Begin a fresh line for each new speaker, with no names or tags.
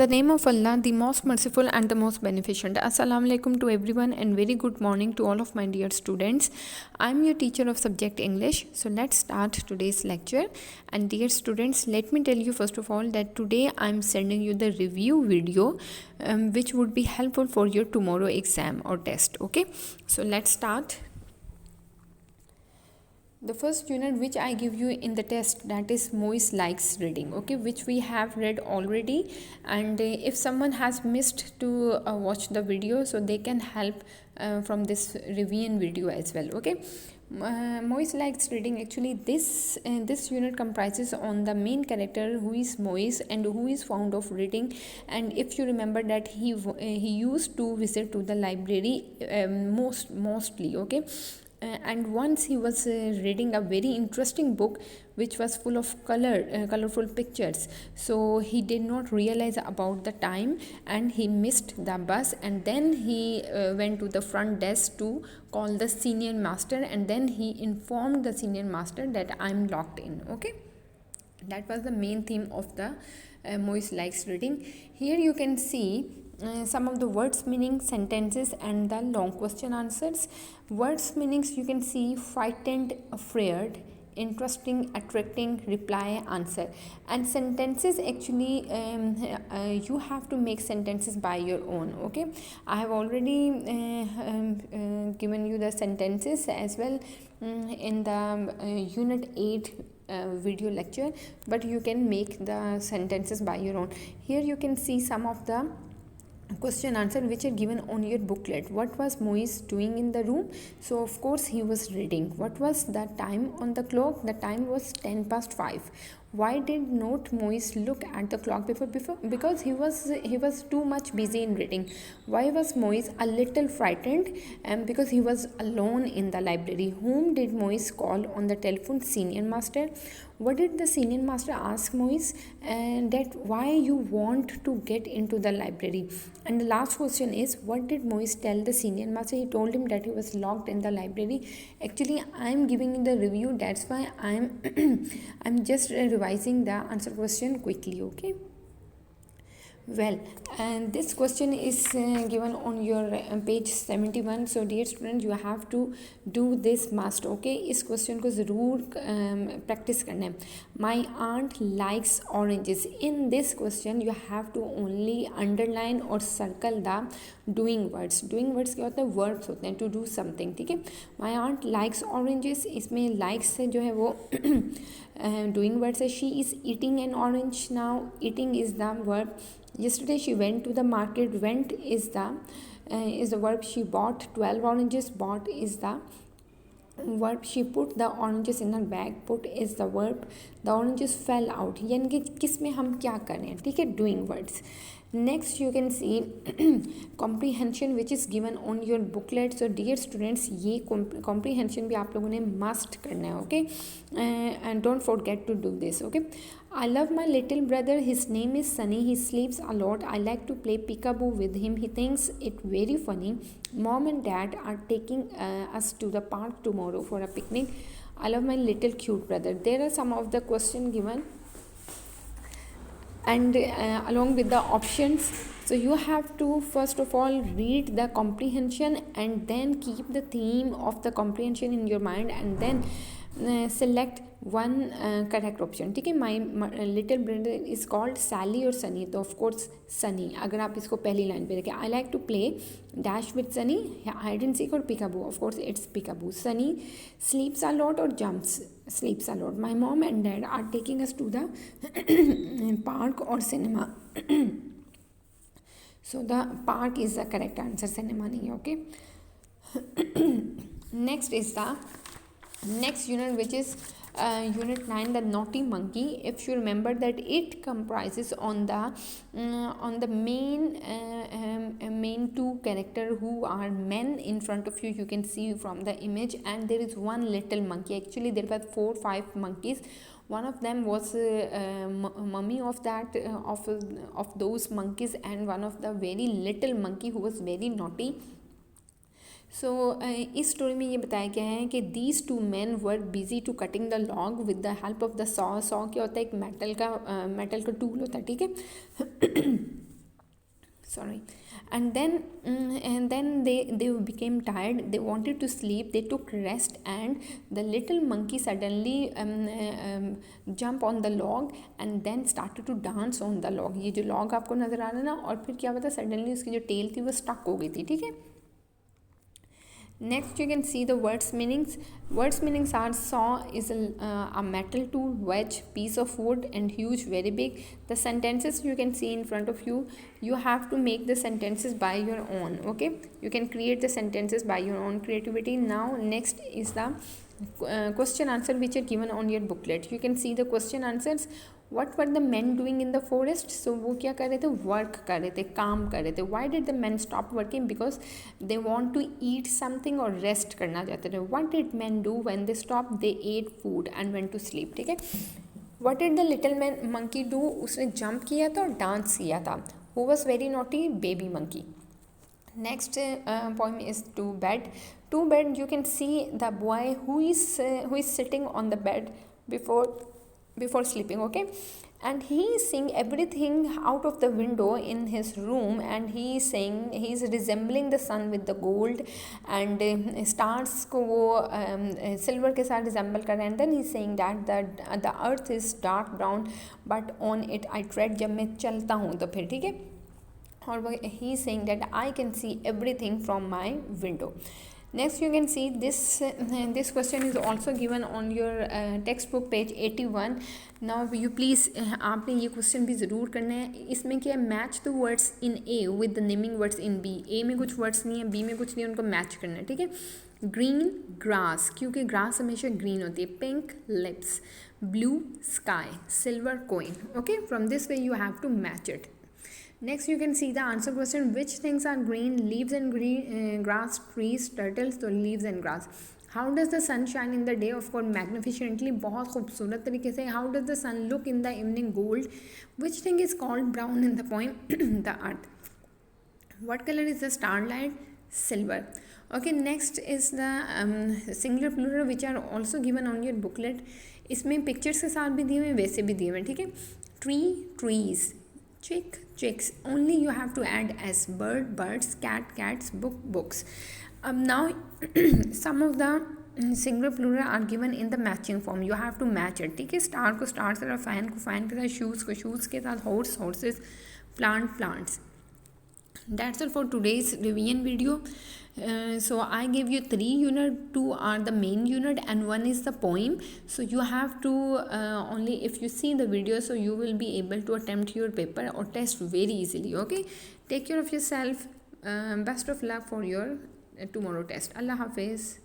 the name of Allah, the most merciful and the most beneficent. Assalamu alaikum to everyone and very good morning to all of my dear students. I am your teacher of subject English. So let's start today's lecture. And dear students, let me tell you first of all that today I am sending you the review video which would be helpful for your tomorrow exam or test. Okay, so let's start. The first unit which I give you in the test, that is Moise likes reading, okay, which we have read already. And if someone has missed to watch the video, so they can help from this revision video as well, okay. Moise likes reading. Actually, this unit comprises on the main character who is Moise and who is fond of reading. And if you remember that he used to visit to the library mostly, okay. And once he was reading a very interesting book which was full of colorful pictures, so he did not realize about the time and he missed the bus, and then he went to the front desk to call the senior master, and then he informed the senior master that I'm locked in, okay. That was the main theme of the Moise likes reading. Here you can see some of the words meaning, sentences and the long question answers. Words meanings you can see: frightened, afraid, interesting, attracting, reply, answer. And sentences, actually you have to make sentences by your own, okay. I have already given you the sentences as well in the unit 8 video lecture, but you can make the sentences by your own. Here you can see some of the question answer which are given on your booklet. What was Moise doing in the room? So of course he was reading. What was the time on the clock? The time was 10 past 5. Why did not Moise look at the clock before? Because he was too much busy in reading. Why was Moise a little frightened? Because he was alone in the library. Whom did Moise call on the telephone? Senior master. What did the senior master ask Moise? And that why you want to get into the library? And the last question is, what did Moise tell the senior master? He told him that he was locked in the library. Actually, I am giving you the review. That's why I'm just revising the answer question quickly, okay. Well, and this question is given on your page 71. So dear student, you have to do this must, okay. इस question को ज़रूर practice करना है. My aunt likes oranges. In this question you have to only underline or circle the doing words. Doing words क्या होता है? Verbs होते हैं, to do something, ठीक है. My aunt likes oranges. इसमें likes से जो है वो doing words है. She is eating an orange now. Eating is the verb. Yesterday she went to the market. Went is the verb. She bought 12 oranges. Bought is the verb. She put the oranges in her bag. Put is the verb. The oranges fell out. यानी कि किस में हम क्या कर रहे हैं, ठीक है, doing words. Next you can see comprehension which is given on your booklet. So dear students, ये comprehension भी आप लोगों ने must करना है, okay. And don't forget to do this, okay. I love my little brother. His name is Sunny. He sleeps a lot. I like to play peekaboo with him. He thinks it very funny. Mom and dad are taking us to the park tomorrow for a picnic. I love my little cute brother. There are some of the questions given and along with the options. So you have to first of all read the comprehension and then keep the theme of the comprehension in your mind and then select one correct option, ठीक है. My little brother is called Sally और Sunny, तो of course Sunny. अगर आप इसको पहली line पे देखें, I like to play dash with Sunny, hide and seek और peekaboo, of course it's peekaboo. Sunny sleeps a lot और jumps, sleeps a lot. My mom and dad are taking us to the park or cinema. So the park is the correct answer, cinema नहीं है, okay. Next is the next unit which is unit 9, the naughty monkey. If you remember that it comprises on the main two character who are men in front of you can see from the image, and there is one little monkey. Actually there were 4-5 monkeys. One of them was mummy of that of those monkeys, and one of the very little monkey who was very naughty. सो इस story में ये बताया गया है कि these two man were busy to cutting the log with the help of the saw. Saw क्या होता है? एक मेटल का टूल होता है, ठीक है. And then they became tired, they wanted to sleep, they took rest, and the little monkey suddenly jump on the log and then started to dance on the log. ये जो log आपको नज़र आ रहा है ना, और फिर क्या पता सडनली उसकी जो टेल थी वो स्टक हो गई थी, ठीक है. Next you can see the words meanings. Words meanings are saw is a metal tool, wedge, piece of wood, and huge, very big. The sentences you can see in front of you, you have to make the sentences by your own, okay. You can create the sentences by your own creativity. Now next is the question answer which are given on your booklet. You can see the question answers. What were the men doing in the forest? So वो क्या कर रहे थे, work कर रहे थे, काम कर रहे थे. Why did the men stop working? Because they want to eat something और रेस्ट करना चाहते थे. What did men do when they stopped? They ate food and went to sleep, ठीक है. What did the little monkey do? उसने jump किया था और डांस किया था. Who was very naughty? Baby monkey. Next poem is to bed. To bed you can see the boy who is sitting on the bed before sleeping, okay, and he is seeing everything out of the window in his room, and he is saying he is resembling the sun with the gold and stars को वो silver के साथ resemble कर रहे हैं. And then he is saying that the earth is dark brown but on it I tread. जब मैं चलता हूँ तो फिर ठीक है, और he is saying that I can see everything from my window. Next you can see this question is also given on your textbook page 81. Now you please आपने ये question भी ज़रूर करना है. इसमें क्या है, match the words in A with the naming words in B. A में कुछ words नहीं है, B में कुछ नहीं है, उनको match करना है, ठीक है. Green grass, क्योंकि grass हमेशा green होती है. Pink lips, blue sky, silver coin. Okay, from this way you have to match it. Next you can see the answer question. Which things are green? Leaves and green grass, trees, turtles. So leaves and grass. How does the sun shine in the day? Of course magnificently, बहुत खूबसूरत तरीके से. How does the sun look in the evening? Gold. Which thing is called brown in the poem? The earth. What color is the starlight? Silver. Okay, next is the singular plural which are also given on your booklet. इसमें pictures के साथ भी दिए हुए, वैसे भी दिए हुए, ठीक है. Tree, trees. Chick, chicks. Only you have to add as bird, birds, cat, cats, book, books. Now some of the singular plural are given in the matching form. You have to match it, ठीक है. Star को star से, fan को fan के साथ, shoes को shoes के साथ, horse horses, plant plants. That's all for today's revision video. So I gave you 3 units, 2 are the main unit and 1 is the poem. So you have to only if you see the video, so you will be able to attempt your paper or test very easily. Okay, take care of yourself. Best of luck for your tomorrow test. Allah Hafiz.